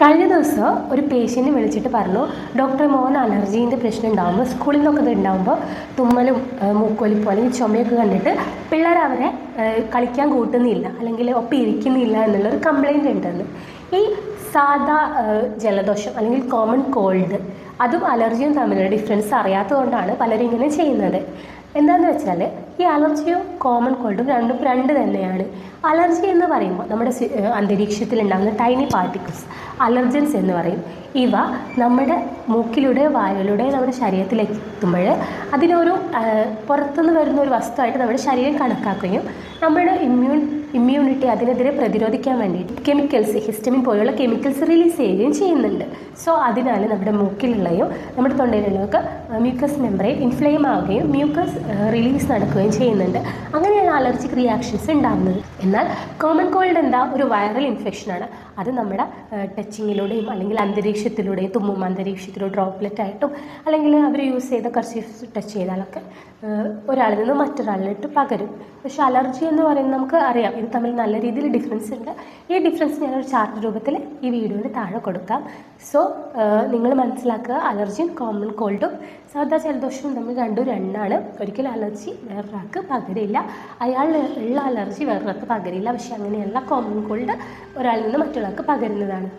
കഴിഞ്ഞ ദിവസം ഒരു പേഷ്യൻറ്റ് വിളിച്ചിട്ട് പറഞ്ഞു, ഡോക്ടർ മോൻ അലർജീൻ്റെ പ്രശ്നം ഉണ്ടാകുമ്പോൾ സ്കൂളിൽ നിന്നൊക്കെ ഇത് ഉണ്ടാകുമ്പോൾ തുമ്മലും മൂക്കൊലിപ്പോ അല്ലെങ്കിൽ ചുമയൊക്കെ കണ്ടിട്ട് പിള്ളേർ അവരെ കളിക്കാൻ കൂട്ടുന്നില്ല അല്ലെങ്കിൽ ഒപ്പം ഇരിക്കുന്നില്ല എന്നുള്ളൊരു കംപ്ലയിൻ്റ് ഉണ്ടെന്ന്. ഈ സാധാ ജലദോഷം അല്ലെങ്കിൽ കോമൺ കോൾഡ് അതും അലർജിയും തമ്മിലുള്ള ഡിഫറൻസ് അറിയാത്തതുകൊണ്ടാണ് പലരും ഇങ്ങനെ ചെയ്യുന്നത്. എന്താണെന്ന് വെച്ചാൽ ഈ അലർജിയും കോമൺ കോൾഡും രണ്ടും രണ്ട് തന്നെയാണ്. അലർജി എന്ന് പറയുമ്പോൾ നമ്മുടെ അന്തരീക്ഷത്തിൽ ഉണ്ടാകുന്ന ടൈനി പാർട്ടിക്കിൾസ് അലർജൻസ് എന്ന് പറയും. ഇവ നമ്മുടെ മൂക്കിലൂടെ വായുവിലൂടെ നമ്മുടെ ശരീരത്തിലേക്ക് എത്തുമ്പോൾ അതിനൊരു പുറത്തുനിന്ന് വരുന്ന ഒരു വസ്തുവായിട്ട് നമ്മുടെ ശരീരം കണക്കാക്കുകയും നമ്മുടെ ഇമ്മ്യൂണിറ്റി അതിനെതിരെ പ്രതിരോധിക്കാൻ വേണ്ടിയിട്ട് കെമിക്കൽസ് ഹിസ്റ്റമിൻ പോലുള്ള കെമിക്കൽസ് റിലീസ് ചെയ്യുകയും ചെയ്യുന്നുണ്ട്. സോ അതിനാൽ നമ്മുടെ മൂക്കിലുള്ളയോ നമ്മുടെ തൊണ്ടയിലുള്ളതൊക്കെ മ്യൂക്കസ് മെമ്പറൈൻ ഇൻഫ്ലെയിം ആവുകയും മ്യൂക്കസ് റിലീസ് നടക്കുകയും ചെയ്യുന്നുണ്ട്. അങ്ങനെയാണ് അലർജിക് റിയാക്ഷൻസ് ഉണ്ടാകുന്നത്. എന്നാൽ കോമൺ കോൾഡ് എന്താ, ഒരു വൈറൽ ഇൻഫെക്ഷനാണ്. അത് നമ്മുടെ ടച്ചിങ്ങിലൂടെയും അല്ലെങ്കിൽ അന്തരീക്ഷത്തിലൂടെയും തുമ്മും അന്തരീക്ഷത്തിലൂടെ ഡ്രോപ്ലെറ്റ് ആയിട്ടും അല്ലെങ്കിൽ അവർ യൂസ് ചെയ്ത കർച്ചീഫ് ടച്ച് ചെയ്താലൊക്കെ ഒരാളിൽ നിന്ന് മറ്റൊരാളിലിട്ട് പകരും. പക്ഷേ അലർജി എന്ന് പറയുന്നത് നമുക്ക് അറിയാം, ഇത് തമ്മിൽ നല്ല രീതിയിൽ ഡിഫറൻസ് ഉണ്ട്. ഈ ഡിഫറൻസ് ഞാനൊരു ചാർട്ട് രൂപത്തിൽ ഈ വീഡിയോയിൽ താഴെ കൊടുക്കാം. സോ നിങ്ങൾ മനസ്സിലാക്കുക, അലർജിയും കോമൺ കോൾഡും സാധാ ജലദോഷവും തമ്മിൽ രണ്ടും രണ്ടാണ്. ഒരിക്കലും അലർജി വേറൊരാൾക്ക് പകരില്ല, അയാളുള്ള അലർജി വേറൊരാൾക്ക് പകരില്ല. പക്ഷേ അങ്ങനെയല്ല, കോമൺ കോൾഡ് ഒരാളിൽ നിന്ന് മറ്റൊരാൾക്ക് പകരുന്നതാണ്.